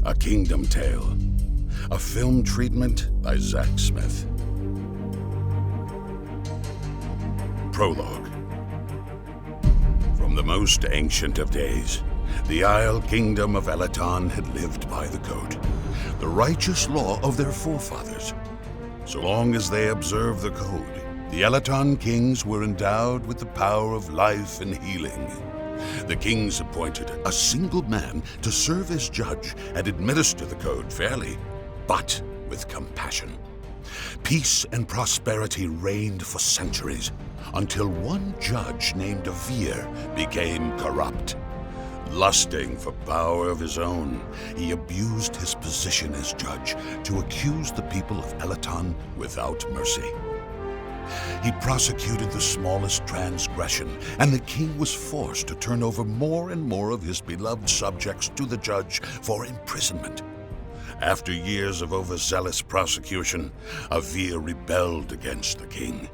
A Kingdom Tale, a film treatment by Zach Smith. Prologue. From the most ancient of days, the Isle Kingdom of Elaton had lived by the code, the righteous law of their forefathers. So long as they observed the code, the Elaton kings were endowed with the power of life and healing. The kings appointed a single man to serve as judge and administer the code fairly, but with compassion. Peace and prosperity reigned for centuries, until one judge named Avir became corrupt. Lusting for power of his own, he abused his position as judge to accuse the people of Elaton without mercy. He prosecuted the smallest transgression, and the king was forced to turn over more and more of his beloved subjects to the judge for imprisonment. After years of overzealous prosecution, Avir rebelled against the king.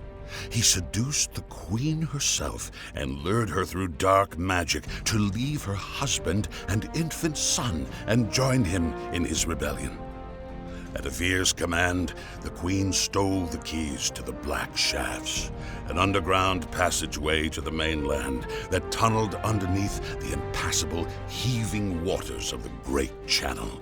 He seduced the queen herself and lured her through dark magic to leave her husband and infant son and join him in his rebellion. At Avir's command, the queen stole the keys to the Black Shafts, an underground passageway to the mainland that tunneled underneath the impassable, heaving waters of the Great Channel.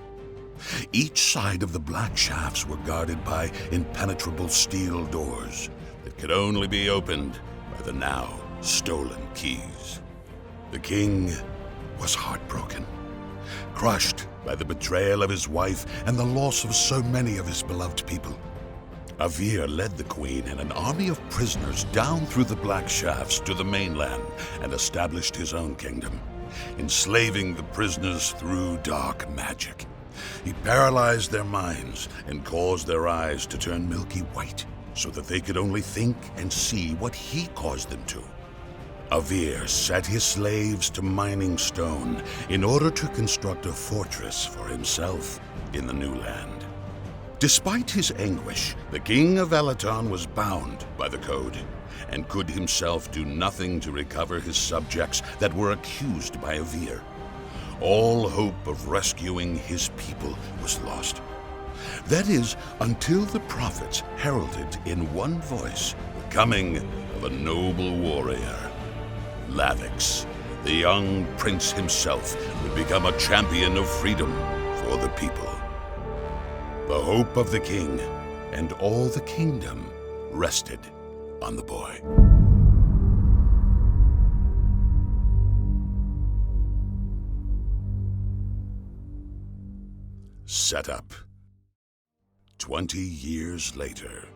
Each side of the Black Shafts were guarded by impenetrable steel doors that could only be opened by the now stolen keys. The king was heartbroken, crushed by the betrayal of his wife and the loss of so many of his beloved people. Avir led the queen and an army of prisoners down through the Black Shafts to the mainland and established his own kingdom, enslaving the prisoners through dark magic. He paralyzed their minds and caused their eyes to turn milky white so that they could only think and see what he caused them to. Avir set his slaves to mining stone in order to construct a fortress for himself in the new land. Despite his anguish, the king of Elaton was bound by the code and could himself do nothing to recover his subjects that were accused by Avir. All hope of rescuing his people was lost. That is, until the prophets heralded in one voice the coming of a noble warrior. Lavix, the young prince himself, would become a champion of freedom for the people. The hope of the king and all the kingdom rested on the boy. Set up. 20 years later.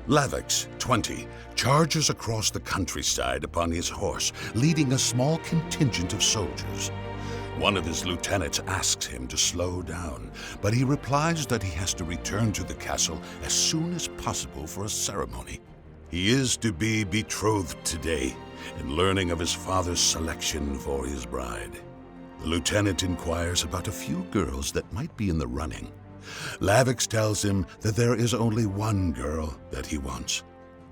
Lavix, 20, charges across the countryside upon his horse, leading a small contingent of soldiers. One of his lieutenants asks him to slow down, but he replies that he has to return to the castle as soon as possible for a ceremony. He is to be betrothed today, in learning of his father's selection for his bride. The lieutenant inquires about a few girls that might be in the running. Lavix tells him that there is only one girl that he wants,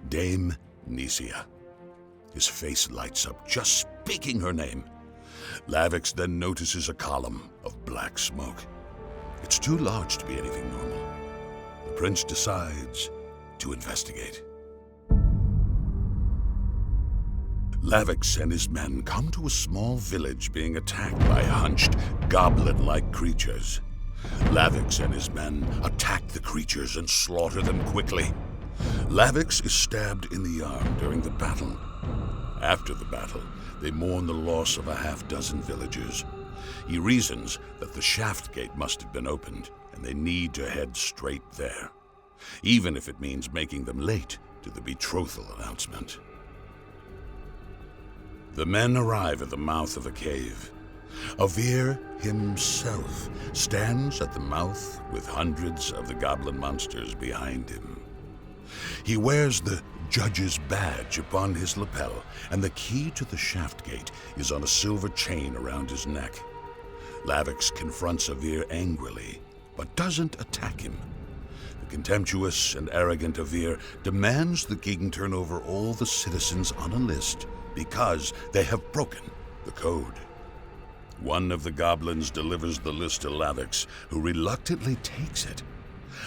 Dame Nisia. His face lights up just speaking her name. Lavix then notices a column of black smoke. It's too large to be anything normal. The prince decides to investigate. Lavix and his men come to a small village being attacked by hunched, goblin-like creatures. Lavix and his men attack the creatures and slaughter them quickly. Lavix is stabbed in the arm during the battle. After the battle, they mourn the loss of a half-dozen villagers. He reasons that the shaft gate must have been opened, and they need to head straight there, even if it means making them late to the betrothal announcement. The men arrive at the mouth of a cave. Avir himself stands at the mouth with hundreds of the goblin monsters behind him. He wears the judge's badge upon his lapel, and the key to the shaft gate is on a silver chain around his neck. Lavix confronts Avir angrily, but doesn't attack him. The contemptuous and arrogant Avir demands the king turn over all the citizens on a list because they have broken the code. One of the goblins delivers the list to Lavix, who reluctantly takes it.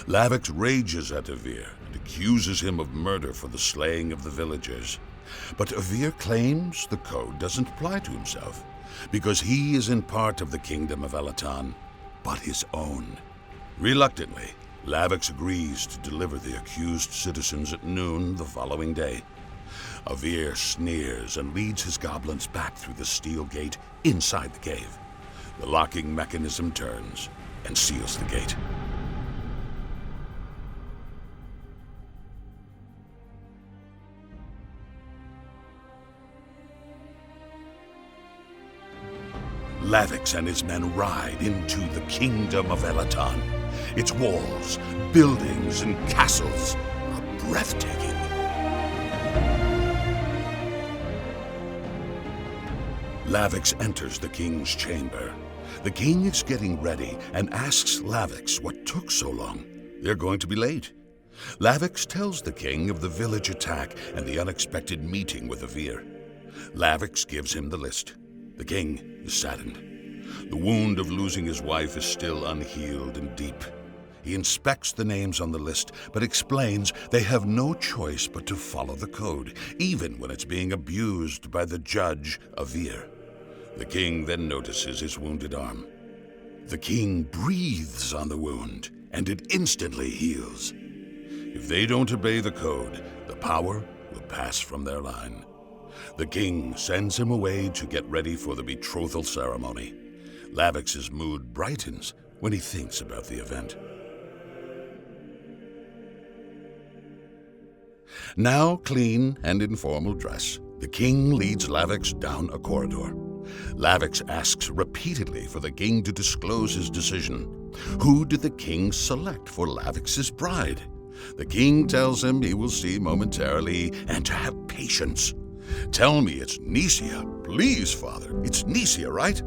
Lavix rages at Avir and accuses him of murder for the slaying of the villagers. But Avir claims the code doesn't apply to himself, because he is in part of the kingdom of Elaton, but his own. Reluctantly, Lavix agrees to deliver the accused citizens at noon the following day. Avir sneers and leads his goblins back through the steel gate inside the cave. The locking mechanism turns and seals the gate. Lavix and his men ride into the kingdom of Elaton. Its walls, buildings, and castles are breathtaking. Lavix enters the king's chamber. The king is getting ready and asks Lavix what took so long. They're going to be late. Lavix tells the king of the village attack and the unexpected meeting with Avir. Lavix gives him the list. The king is saddened. The wound of losing his wife is still unhealed and deep. He inspects the names on the list, but explains they have no choice but to follow the code, even when it's being abused by the judge, Avir. The king then notices his wounded arm. The king breathes on the wound, and it instantly heals. If they don't obey the code, the power will pass from their line. The king sends him away to get ready for the betrothal ceremony. Lavix's mood brightens when he thinks about the event. Now clean and in formal dress, the king leads Lavix down a corridor. Lavix asks repeatedly for the king to disclose his decision. Who did the king select for Lavix's bride? The king tells him he will see momentarily and to have patience. Tell me it's Nisia. Please, father, it's Nisia, right?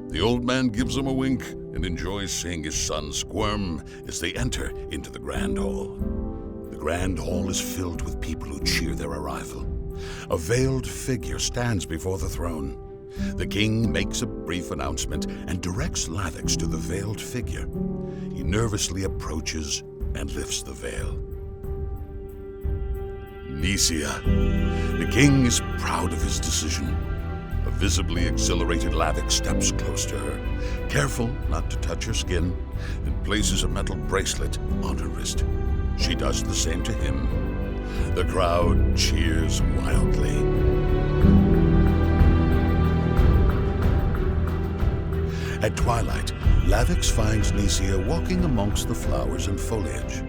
The old man gives him a wink and enjoys seeing his son squirm as they enter into the grand hall. The grand hall is filled with people who cheer their arrival. A veiled figure stands before the throne. The king makes a brief announcement and directs Lavix to the veiled figure. He nervously approaches and lifts the veil. Nisia. The king is proud of his decision. A visibly exhilarated Lavix steps close to her, careful not to touch her skin, and places a metal bracelet on her wrist. She does the same to him. The crowd cheers wildly. At twilight, Lavix finds Nisia walking amongst the flowers and foliage.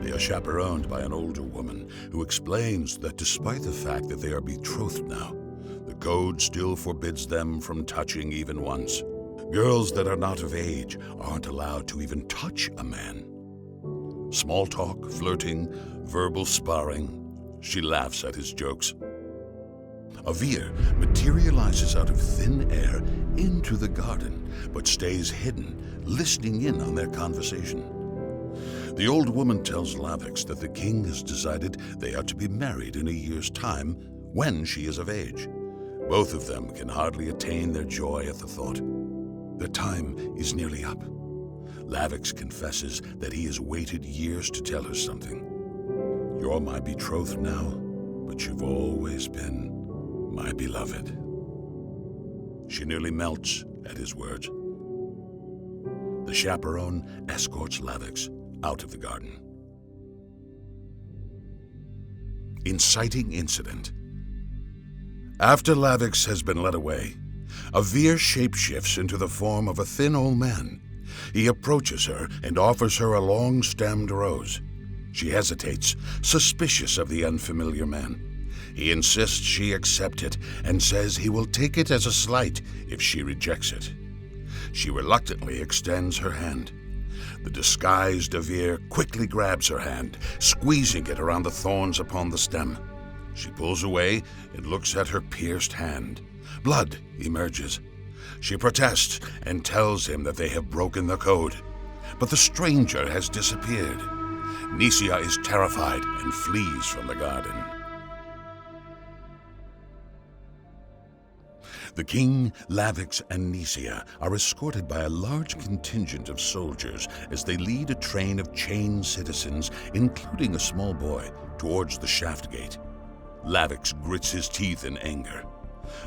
They are chaperoned by an older woman who explains that despite the fact that they are betrothed now, the code still forbids them from touching even once. Girls that are not of age aren't allowed to even touch a man. Small talk, flirting, verbal sparring. She laughs at his jokes. Avir materializes out of thin air into the garden, but stays hidden, listening in on their conversation. The old woman tells Lavix that the king has decided they are to be married in a year's time when she is of age. Both of them can hardly attain their joy at the thought. Their time is nearly up. Lavix confesses that he has waited years to tell her something. You're my betrothed now, but you've always been my beloved. She nearly melts at his words. The chaperone escorts Lavix out of the garden. Inciting incident. After Lavix has been led away, Avir shapeshifts into the form of a thin old man. He approaches her and offers her a long-stemmed rose. She hesitates, suspicious of the unfamiliar man. He insists she accept it and says he will take it as a slight if she rejects it. She reluctantly extends her hand. The disguised Avir quickly grabs her hand, squeezing it around the thorns upon the stem. She pulls away and looks at her pierced hand. Blood emerges. She protests and tells him that they have broken the code. But the stranger has disappeared. Nisia is terrified and flees from the garden. The king, Lavix, and Nisia are escorted by a large contingent of soldiers as they lead a train of chained citizens, including a small boy, towards the shaft gate. Lavix grits his teeth in anger.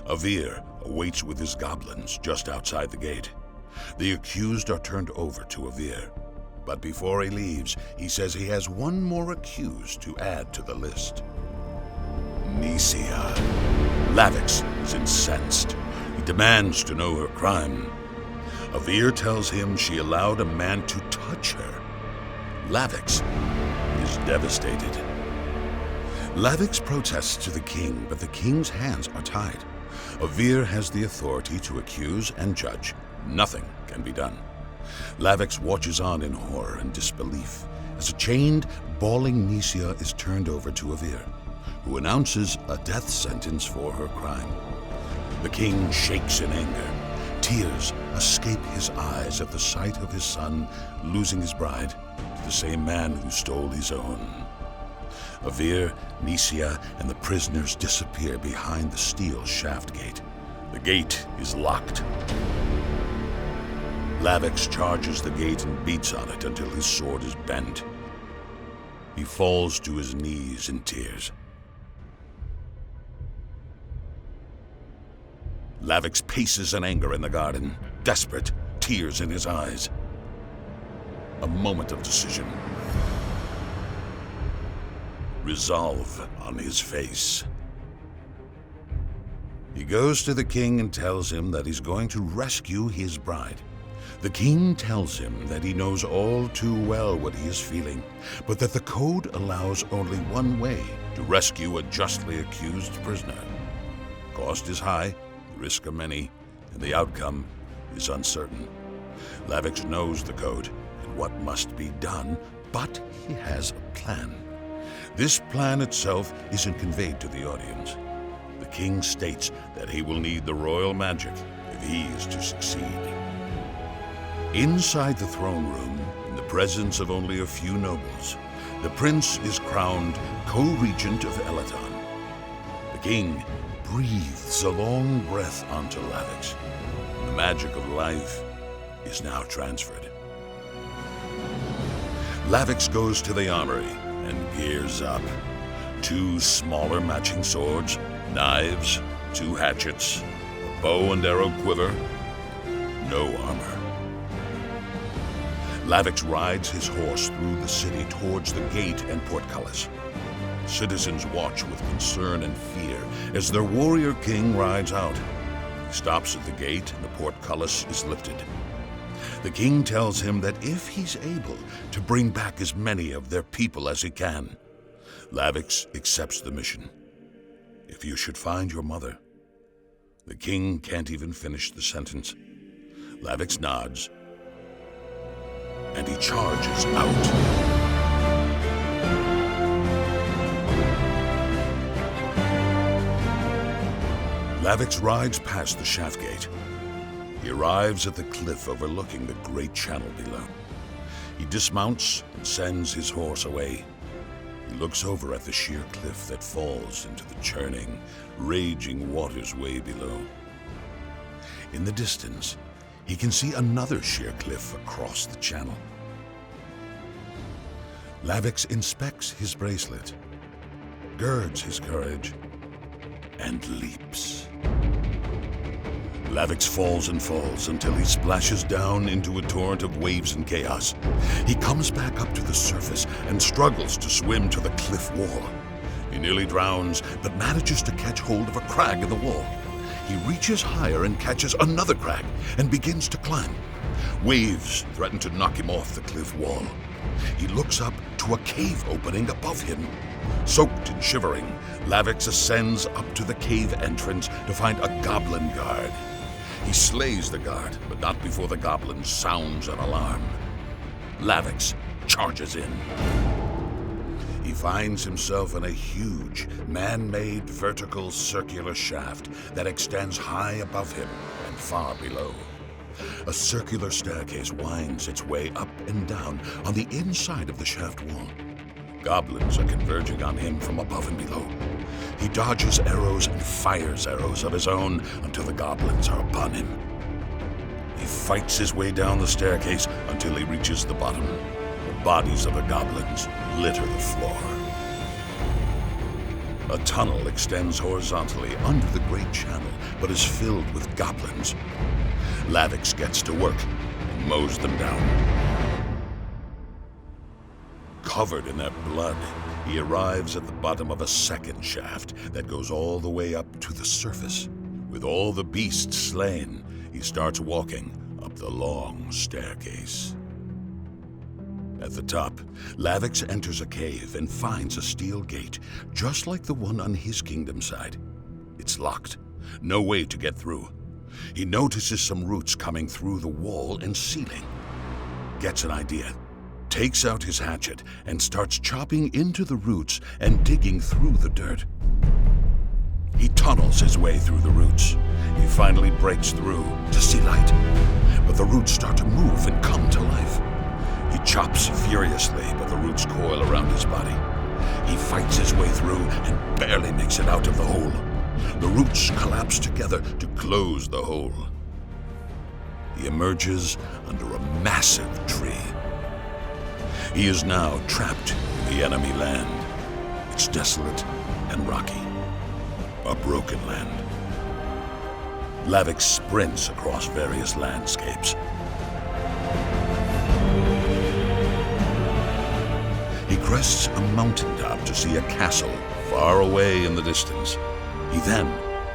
Avir awaits with his goblins just outside the gate. The accused are turned over to Avir, but before he leaves, he says he has one more accused to add to the list. Nisia. Lavix is incensed. He demands to know her crime. Avir tells him she allowed a man to touch her. Lavix is devastated. Lavix protests to the king, but the king's hands are tied. Avir has the authority to accuse and judge. Nothing can be done. Lavix watches on in horror and disbelief as a chained, bawling Nisia is turned over to Avir, who announces a death sentence for her crime. The king shakes in anger. Tears escape his eyes at the sight of his son losing his bride to the same man who stole his own. Avir, Nisia, and the prisoners disappear behind the steel shaft gate. The gate is locked. Lavix charges the gate and beats on it until his sword is bent. He falls to his knees in tears. Lavix paces in anger in the garden, desperate, tears in his eyes. A moment of decision. Resolve on his face. He goes to the king and tells him that he's going to rescue his bride. The king tells him that he knows all too well what he is feeling, but that the code allows only one way to rescue a justly accused prisoner. Cost is high, risk are many, and the outcome is uncertain. Lavix knows the code and what must be done, but he has a plan. This plan itself isn't conveyed to the audience. The king states that he will need the royal magic if he is to succeed. Inside the throne room, in the presence of only a few nobles, the prince is crowned co-regent of Elaton. The king breathes a long breath onto Lavix. The magic of life is now transferred. Lavix goes to the armory and gears up. 2 smaller matching swords, knives, 2 hatchets, a bow and arrow quiver, no armor. Lavix rides his horse through the city towards the gate and portcullis. Citizens watch with concern and fear as their warrior king rides out. He stops at the gate and the portcullis is lifted. The king tells him that if he's able to bring back as many of their people as he can, Lavix accepts the mission. If you should find your mother. The king can't even finish the sentence. Lavix nods, and he charges out. Lavix rides past the shaft gate. He arrives at the cliff overlooking the great channel below. He dismounts and sends his horse away. He looks over at the sheer cliff that falls into the churning, raging waters way below. In the distance, he can see another sheer cliff across the channel. Lavix inspects his bracelet, girds his courage, and leaps. Lavix falls and falls until he splashes down into a torrent of waves and chaos. He comes back up to the surface and struggles to swim to the cliff wall. He nearly drowns, but manages to catch hold of a crag in the wall. He reaches higher and catches another crag and begins to climb. Waves threaten to knock him off the cliff wall. He looks up to a cave opening above him. Soaked and shivering, Lavix ascends up to the cave entrance to find a goblin guard. He slays the guard, but not before the goblin sounds an alarm. Lavix charges in. He finds himself in a huge, man-made vertical circular shaft that extends high above him and far below. A circular staircase winds its way up and down on the inside of the shaft wall. Goblins are converging on him from above and below. He dodges arrows and fires arrows of his own until the goblins are upon him. He fights his way down the staircase until he reaches the bottom. The bodies of the goblins litter the floor. A tunnel extends horizontally under the great channel, but is filled with goblins. Lavix gets to work and mows them down. Covered in their blood, he arrives at the bottom of a second shaft that goes all the way up to the surface. With all the beasts slain, he starts walking up the long staircase. At the top, Lavix enters a cave and finds a steel gate, just like the one on his kingdom side. It's locked, no way to get through. He notices some roots coming through the wall and ceiling. Gets an idea, takes out his hatchet, and starts chopping into the roots and digging through the dirt. He tunnels his way through the roots. He finally breaks through to see light, but the roots start to move and come to life. He chops furiously, but the roots coil around his body. He fights his way through and barely makes it out of the hole. The roots collapse together to close the hole. He emerges under a massive tree. He is now trapped in the enemy land. It's desolate and rocky, a broken land. Lavix sprints across various landscapes. He crests a mountaintop to see a castle far away in the distance. He then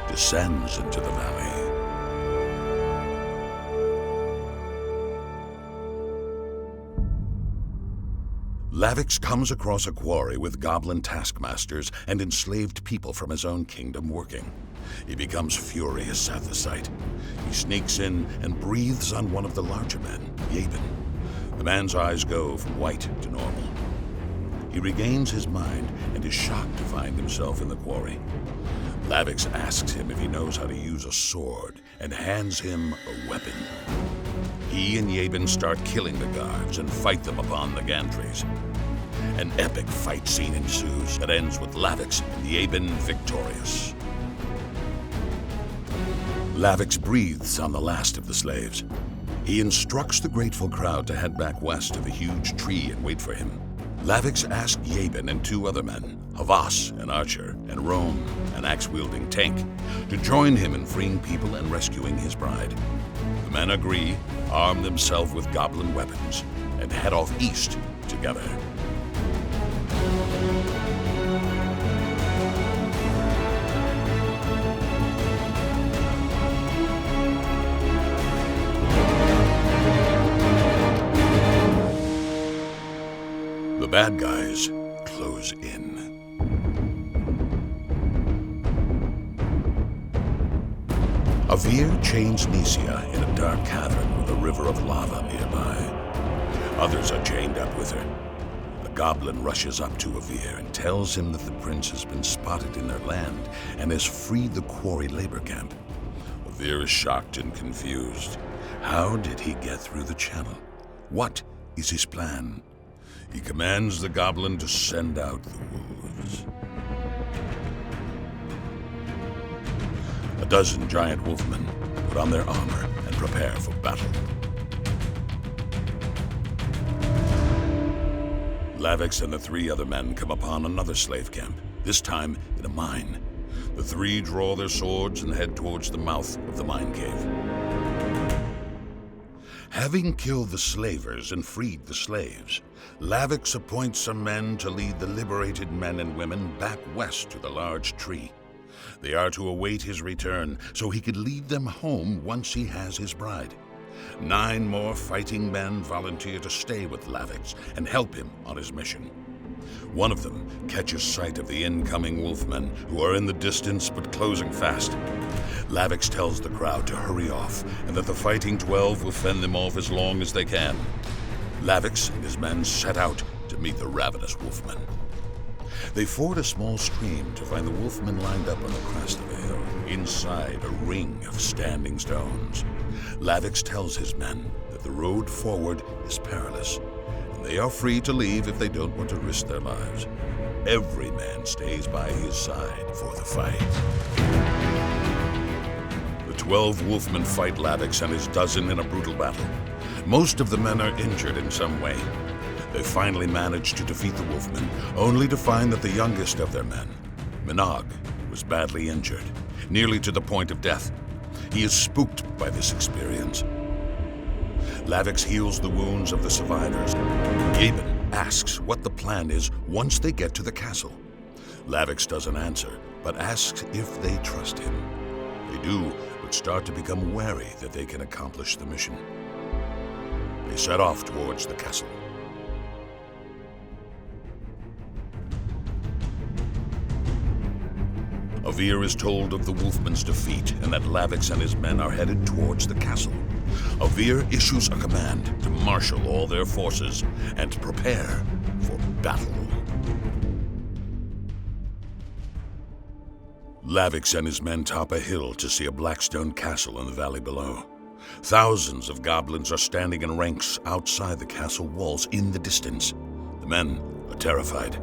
descends into the valley. Lavix comes across a quarry with goblin taskmasters and enslaved people from his own kingdom working. He becomes furious at the sight. He sneaks in and breathes on one of the larger men, Yabin. The man's eyes go from white to normal. He regains his mind and is shocked to find himself in the quarry. Lavix asks him if he knows how to use a sword and hands him a weapon. He and Yabin start killing the guards and fight them upon the gantries. An epic fight scene ensues that ends with Lavix and Yabin victorious. Lavix breathes on the last of the slaves. He instructs the grateful crowd to head back west to the huge tree and wait for him. Lavix asked Yabin and two other men, Havas, an archer, and Rome, an axe-wielding tank, to join him in freeing people and rescuing his bride. The men agree, arm themselves with goblin weapons, and head off east together. The bad guys close in. Avir chains Nisia in a dark cavern with a river of lava nearby. Others are chained up with her. A goblin rushes up to Avir and tells him that the prince has been spotted in their land and has freed the quarry labor camp. Avir is shocked and confused. How did he get through the channel? What is his plan? He commands the goblin to send out the wolves. A dozen giant wolfmen put on their armor and prepare for battle. Lavix and the three other men come upon another slave camp, this time in a mine. The three draw their swords and head towards the mouth of the mine cave. Having killed the slavers and freed the slaves, Lavix appoints some men to lead the liberated men and women back west to the large tree. They are to await his return so he could lead them home once he has his bride. 9 more fighting men volunteer to stay with Lavix and help him on his mission. One of them catches sight of the incoming wolfmen, who are in the distance but closing fast. Lavix tells the crowd to hurry off, and that the Fighting 12 will fend them off as long as they can. Lavix and his men set out to meet the ravenous wolfmen. They ford a small stream to find the wolfmen lined up on the crest of a hill, inside a ring of standing stones. Lavix tells his men that the road forward is perilous, and they are free to leave if they don't want to risk their lives. Every man stays by his side for the fight. The 12 wolfmen fight Lavix and his dozen in a brutal battle. Most of the men are injured in some way. They finally manage to defeat the wolfmen, only to find that the youngest of their men, Minog, was badly injured, nearly to the point of death. He is spooked by this experience. Lavix heals the wounds of the survivors. Yabin asks what the plan is once they get to the castle. Lavix doesn't answer, but asks if they trust him. They do, but start to become wary that they can accomplish the mission. They set off towards the castle. Avir is told of the wolfmen's defeat and that Lavix and his men are headed towards the castle. Avir issues a command to marshal all their forces and prepare for battle. Lavix and his men top a hill to see a blackstone castle in the valley below. Thousands of goblins are standing in ranks outside the castle walls in the distance. The men are terrified.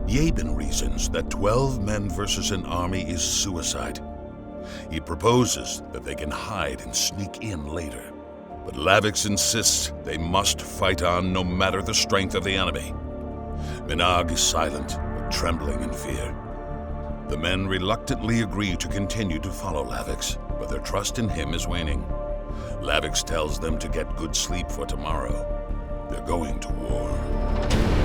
Yabin reasons that 12 men versus an army is suicide. He proposes that they can hide and sneak in later. But Lavix insists they must fight on no matter the strength of the enemy. Minog is silent, but trembling in fear. The men reluctantly agree to continue to follow Lavix, but their trust in him is waning. Lavix tells them to get good sleep for tomorrow. They're going to war.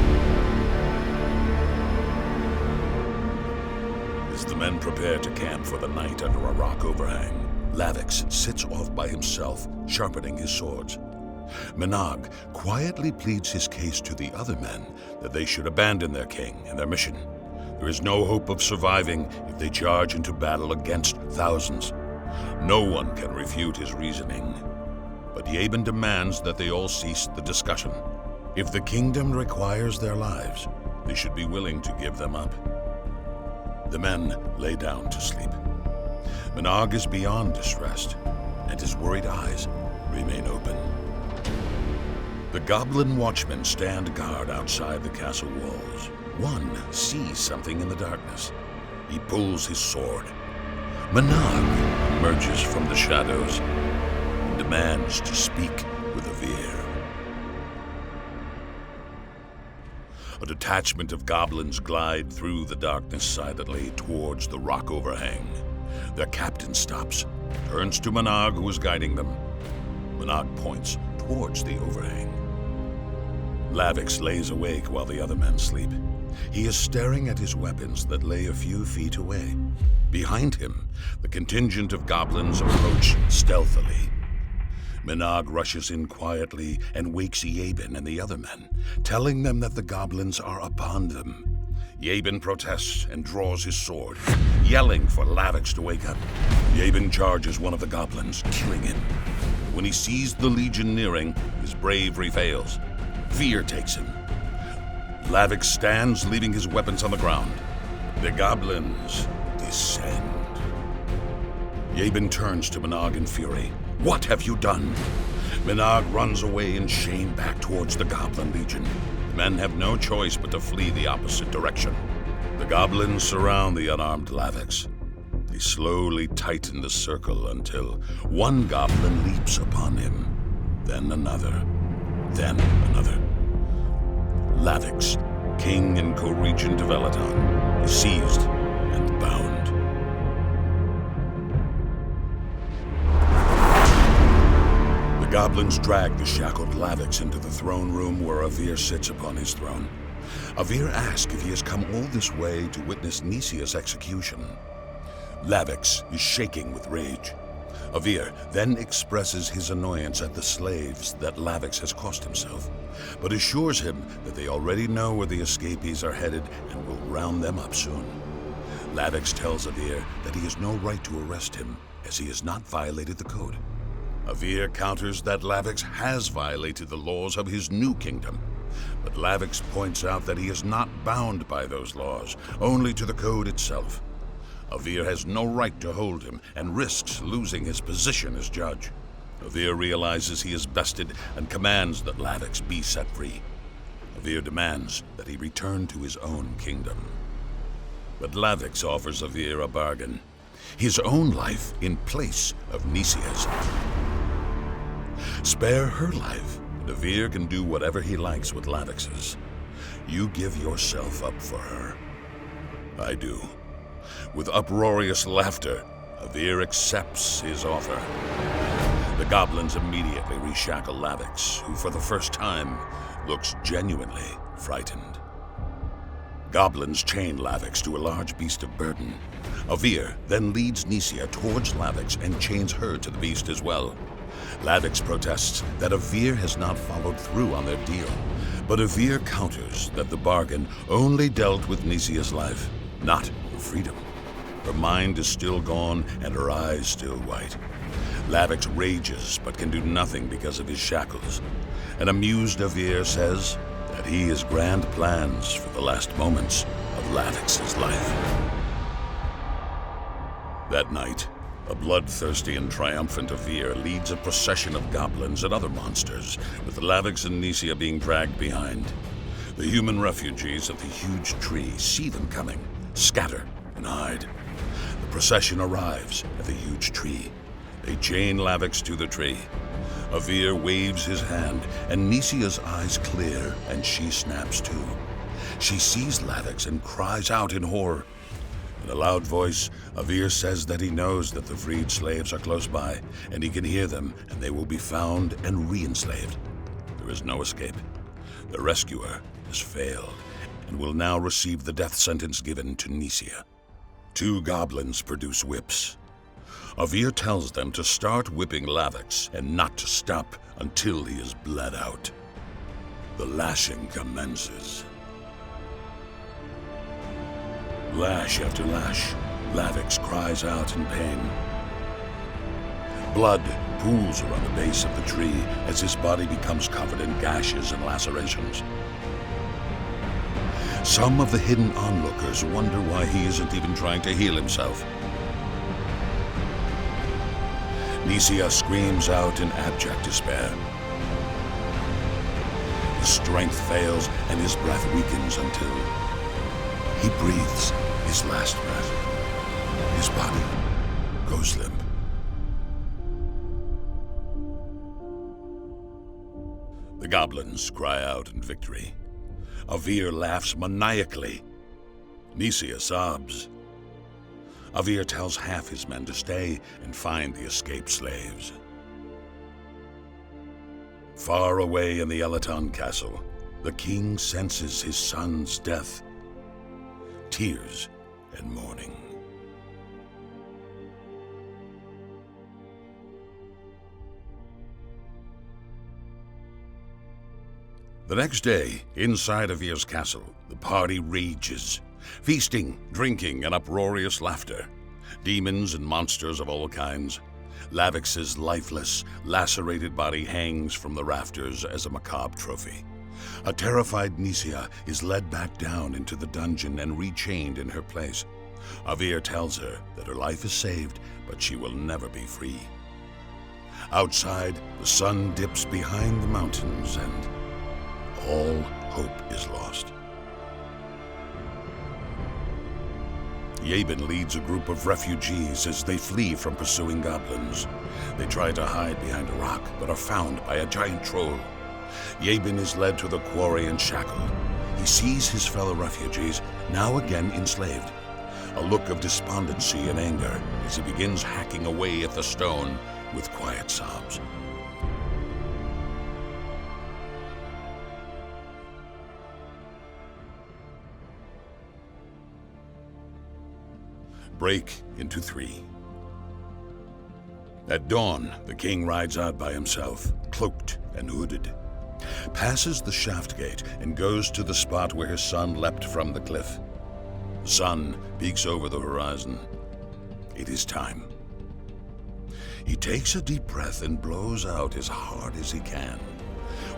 As the men prepare to camp for the night under a rock overhang, Lavix sits off by himself, sharpening his swords. Minog quietly pleads his case to the other men that they should abandon their king and their mission. There is no hope of surviving if they charge into battle against thousands. No one can refute his reasoning. But Yabin demands that they all cease the discussion. If the kingdom requires their lives, they should be willing to give them up. The men lay down to sleep. Minog is beyond distressed, and his worried eyes remain open. The goblin watchmen stand guard outside the castle walls. One sees something in the darkness. He pulls his sword. Minog emerges from the shadows and demands to speak with Avir. A detachment of goblins glide through the darkness silently towards the rock overhang. Their captain stops, turns to Minog, who is guiding them. Minog points towards the overhang. Lavix lays awake while the other men sleep. He is staring at his weapons that lay a few feet away. Behind him, the contingent of goblins approach stealthily. Minog rushes in quietly and wakes Yabin and the other men, telling them that the goblins are upon them. Yabin protests and draws his sword, yelling for Lavix to wake up. Yabin charges one of the goblins, killing him. When he sees the legion nearing, his bravery fails. Fear takes him. Lavix stands, leaving his weapons on the ground. The goblins descend. Yabin turns to Minog in fury. What have you done? Minog runs away in shame back towards the Goblin Legion. The men have no choice but to flee the opposite direction. The goblins surround the unarmed Lavix. They slowly tighten the circle until one goblin leaps upon him, then another, then another. Lavix, king and co-regent of Eleton, is seized and bound. The goblins drag the shackled Lavix into the throne room where Avir sits upon his throne. Avir asks if he has come all this way to witness Nicias' execution. Lavix is shaking with rage. Avir then expresses his annoyance at the slaves that Lavix has cost himself, but assures him that they already know where the escapees are headed and will round them up soon. Lavix tells Avir that he has no right to arrest him, as he has not violated the code. Avir counters that Lavix has violated the laws of his new kingdom, but Lavix points out that he is not bound by those laws, only to the code itself. Avir has no right to hold him and risks losing his position as judge. Avir realizes he is bested and commands that Lavix be set free. Avir demands that he return to his own kingdom. But Lavix offers Avir a bargain: his own life in place of Nisia's. Spare her life, and Avir can do whatever he likes with Lavix's. You give yourself up for her. I do. With uproarious laughter, Avir accepts his offer. The goblins immediately reshackle Lavix, who for the first time looks genuinely frightened. Goblins chain Lavix to a large beast of burden. Avir then leads Nisia towards Lavix and chains her to the beast as well. Lavix protests that Avir has not followed through on their deal, but Avir counters that the bargain only dealt with Nisia's life, not her freedom. Her mind is still gone and her eyes still white. Lavix rages but can do nothing because of his shackles. An amused Avir says that he has grand plans for the last moments of Lavix's life. That night, a bloodthirsty and triumphant Avir leads a procession of goblins and other monsters, with Lavix and Nisia being dragged behind. The human refugees of the huge tree see them coming, scatter, and hide. The procession arrives at the huge tree. They chain Lavix to the tree. Avir waves his hand, and Nisia's eyes clear, and she snaps too. She sees Lavix and cries out in horror. In a loud voice, Avir says that he knows that the freed slaves are close by, and he can hear them, and they will be found and re-enslaved. There is no escape. The rescuer has failed, and will now receive the death sentence given to Nisia. 2 goblins produce whips. Avir tells them to start whipping Lavix, and not to stop until he is bled out. The lashing commences. Lash after lash, Lavix cries out in pain. Blood pools around the base of the tree as his body becomes covered in gashes and lacerations. Some of the hidden onlookers wonder why he isn't even trying to heal himself. Nisia screams out in abject despair. His strength fails and his breath weakens until he breathes his last breath. His body goes limp. The goblins cry out in victory. Avir laughs maniacally. Nisia sobs. Avir tells half his men to stay and find the escaped slaves. Far away in the Elaton castle, the king senses his son's death. Tears and mourning. The next day, inside Avir's castle, the party rages. Feasting, drinking, and uproarious laughter. Demons and monsters of all kinds. Lavix's lifeless, lacerated body hangs from the rafters as a macabre trophy. A terrified Nisia is led back down into the dungeon and rechained in her place. Avir tells her that her life is saved, but she will never be free. Outside, the sun dips behind the mountains and all hope is lost. Yabin leads a group of refugees as they flee from pursuing goblins. They try to hide behind a rock, but are found by a giant troll. Yabin is led to the quarry and shackled. He sees his fellow refugees, now again enslaved. A look of despondency and anger as he begins hacking away at the stone with quiet sobs. Break into 3. At dawn, the king rides out by himself, cloaked and hooded. Passes the shaft gate and goes to the spot where his son leapt from the cliff. The sun peeks over the horizon. It is time. He takes a deep breath and blows out as hard as he can.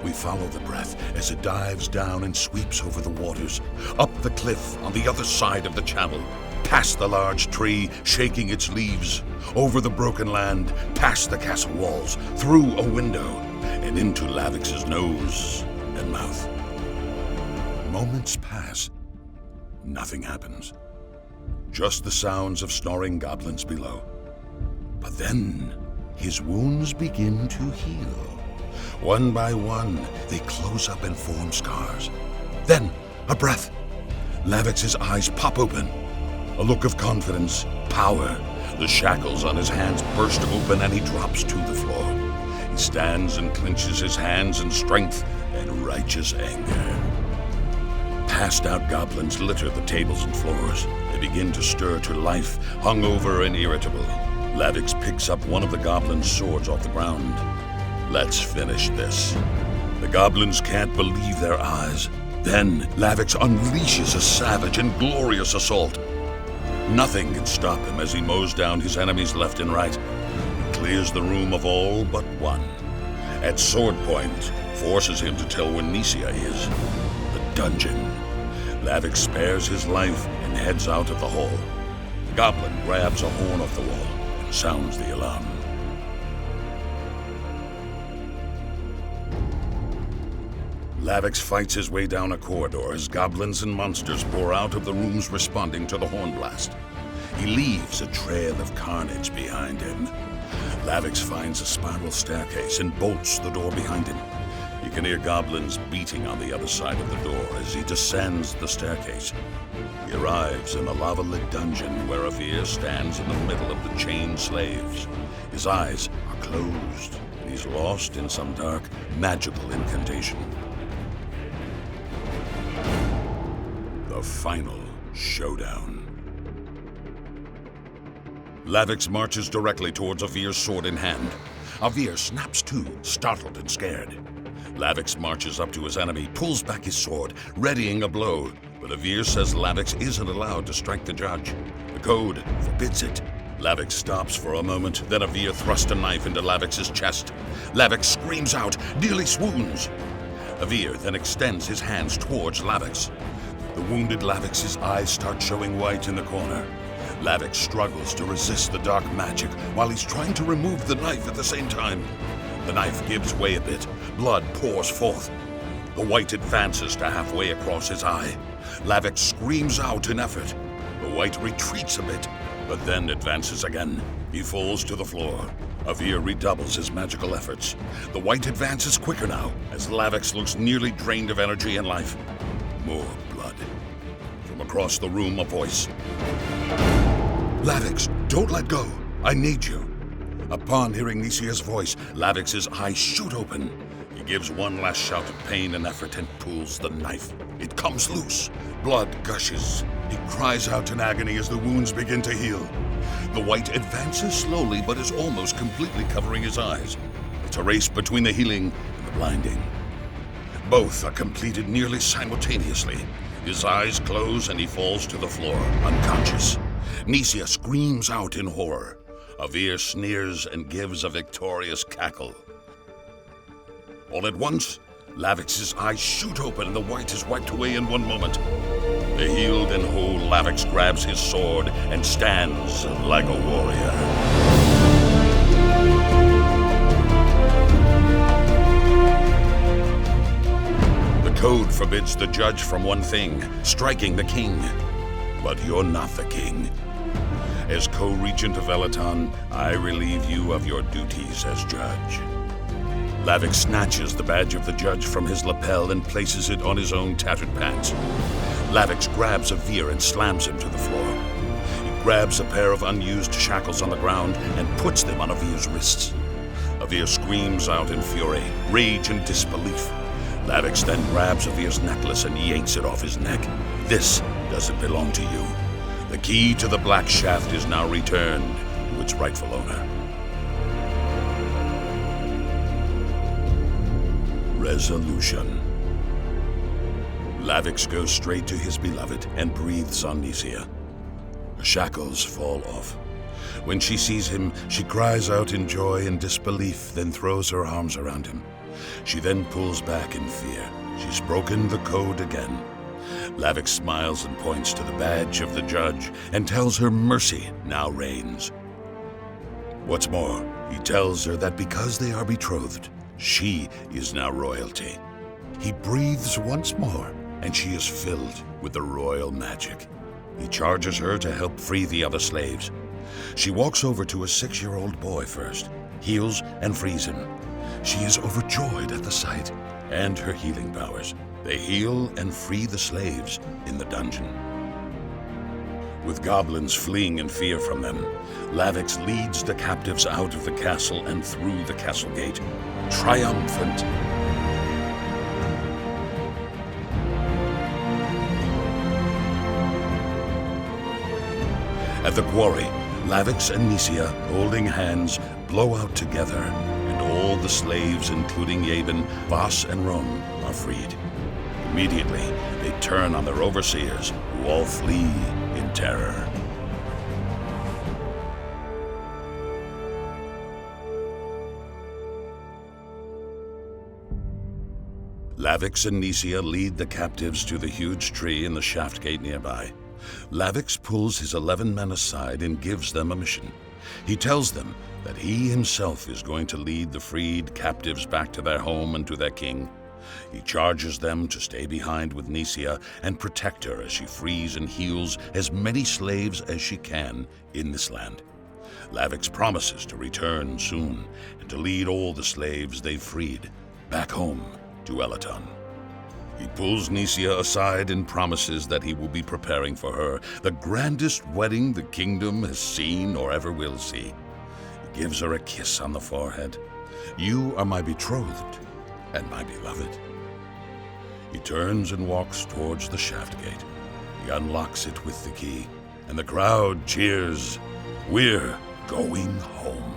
We follow the breath as it dives down and sweeps over the waters, up the cliff on the other side of the channel, past the large tree shaking its leaves, over the broken land, past the castle walls, through a window, and into Lavix's nose and mouth. moments pass. Nothing happens. Just the sounds of snoring goblins below. But then, his wounds begin to heal. One by one, they close up and form scars. Then, a breath. Lavix's eyes pop open. A look of confidence, power. The shackles on his hands burst open and he drops to the floor. He stands and clenches his hands in strength and righteous anger. Passed out goblins litter the tables and floors. They begin to stir to life, hungover and irritable. Lavix picks up one of the goblins' swords off the ground. Let's finish this. The goblins can't believe their eyes. Then Lavix unleashes a savage and glorious assault. Nothing can stop him as he mows down his enemies left and right. He clears the room of all but one. At sword point, forces him to tell where Nisia is. The dungeon. Lavix spares his life and heads out of the hall. The goblin grabs a horn off the wall and sounds the alarm. Lavix fights his way down a corridor as goblins and monsters pour out of the rooms responding to the horn blast. He leaves a trail of carnage behind him. Lavix finds a spiral staircase and bolts the door behind him. You can hear goblins beating on the other side of the door as he descends the staircase. He arrives in a lava-lit dungeon where Avir stands in the middle of the chained slaves. His eyes are closed, and he's lost in some dark, magical incantation. The final showdown. Lavix marches directly towards Avir's sword in hand. Avir snaps to, startled and scared. Lavix marches up to his enemy, pulls back his sword, readying a blow. But Avir says Lavix isn't allowed to strike the judge. The code forbids it. Lavix stops for a moment, then Avir thrusts a knife into Lavix's chest. Lavix screams out, nearly swoons. Avir then extends his hands towards Lavix. The wounded Lavix's eyes start showing white in the corner. Lavix struggles to resist the dark magic while he's trying to remove the knife at the same time. The knife gives way a bit. Blood pours forth. The white advances to halfway across his eye. Lavix screams out in effort. The white retreats a bit, but then advances again. He falls to the floor. Avir redoubles his magical efforts. The white advances quicker now, as Lavix looks nearly drained of energy and life. More blood. From across the room, a voice. Lavix, don't let go. I need you. Upon hearing Nisia's voice, Lavix's eyes shoot open. He gives one last shout of pain and effort and pulls the knife. It comes loose. Blood gushes. He cries out in agony as the wounds begin to heal. The white advances slowly but is almost completely covering his eyes. It's a race between the healing and the blinding. Both are completed nearly simultaneously. His eyes close and he falls to the floor, unconscious. Nisia screams out in horror. Avir sneers and gives a victorious cackle. All at once, Lavix's eyes shoot open and the white is wiped away in one moment. The healed and whole Lavix grabs his sword and stands like a warrior. The code forbids the judge from one thing, striking the king. But you're not the king. As co-regent of Elaton, I relieve you of your duties as judge. Lavix snatches the badge of the judge from his lapel and places it on his own tattered pants. Lavix grabs Avir and slams him to the floor. He grabs a pair of unused shackles on the ground and puts them on Avir's wrists. Avir screams out in fury, rage and disbelief. Lavix then grabs Avir's necklace and yanks it off his neck. This doesn't belong to you. The key to the Black Shaft is now returned to its rightful owner. Resolution. Lavix goes straight to his beloved and breathes on Nisia. Her shackles fall off. When she sees him, she cries out in joy and disbelief, then throws her arms around him. She then pulls back in fear. She's broken the code again. Lavix smiles and points to the badge of the judge and tells her mercy now reigns. What's more, he tells her that because they are betrothed, she is now royalty. He breathes once more and she is filled with the royal magic. He charges her to help free the other slaves. She walks over to a 6-year-old boy first, heals and frees him. She is overjoyed at the sight and her healing powers. They heal and free the slaves in the dungeon. With goblins fleeing in fear from them, Lavix leads the captives out of the castle and through the castle gate, triumphant. At the quarry, Lavix and Nisia, holding hands, blow out together, and all the slaves, including Yabin, Voss, and Rome, are freed. Immediately, they turn on their overseers, who all flee in terror. Lavix and Nisia lead the captives to the huge tree in the shaft gate nearby. Lavix pulls his 11 men aside and gives them a mission. He tells them that he himself is going to lead the freed captives back to their home and to their king. He charges them to stay behind with Nisia and protect her as she frees and heals as many slaves as she can in this land. Lavix promises to return soon and to lead all the slaves they've freed back home to Elaton. He pulls Nisia aside and promises that he will be preparing for her the grandest wedding the kingdom has seen or ever will see. He gives her a kiss on the forehead. "You are my betrothed and my beloved." He turns and walks towards the shaft gate. He unlocks it with the key, and the crowd cheers. We're going home.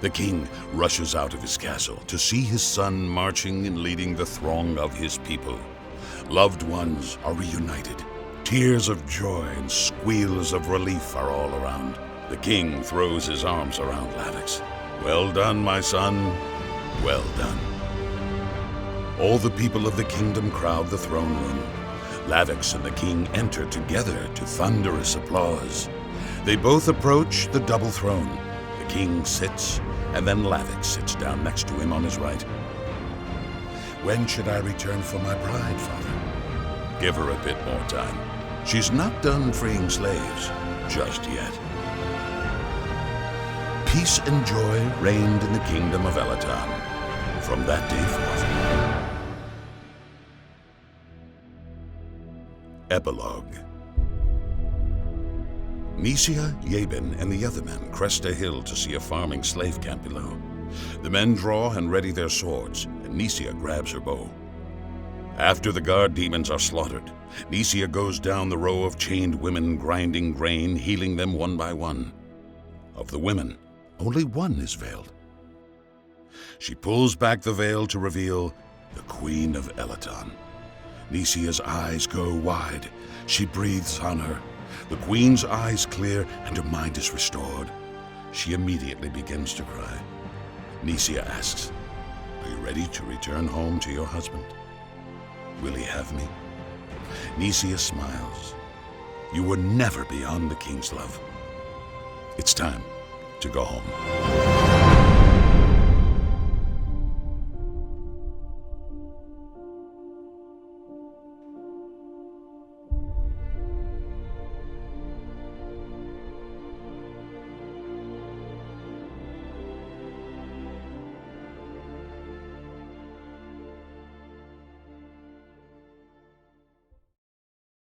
The king rushes out of his castle to see his son marching and leading the throng of his people. Loved ones are reunited. Tears of joy and squeals of relief are all around. The king throws his arms around Lavix. "Well done, my son. Well done." All the people of the kingdom crowd the throne room. Lavix and the king enter together to thunderous applause. They both approach the double throne. The king sits, and then Lavix sits down next to him on his right. "When should I return for my bride, father?" "Give her a bit more time. She's not done freeing slaves just yet." Peace and joy reigned in the kingdom of Elaton from that day forth. Epilogue. Nisia, Yabin, and the other men crest a hill to see a farming slave camp below. The men draw and ready their swords, and Nisia grabs her bow. After the guard demons are slaughtered, Nisia goes down the row of chained women grinding grain, healing them one by one. Of the women, only one is veiled. She pulls back the veil to reveal the Queen of Elaton. Nisia's eyes go wide. She breathes on her. The Queen's eyes clear and her mind is restored. She immediately begins to cry. Nisia asks, "Are you ready to return home to your husband? Will he have me?" Nisia smiles. "You were never beyond the king's love. It's time to go home."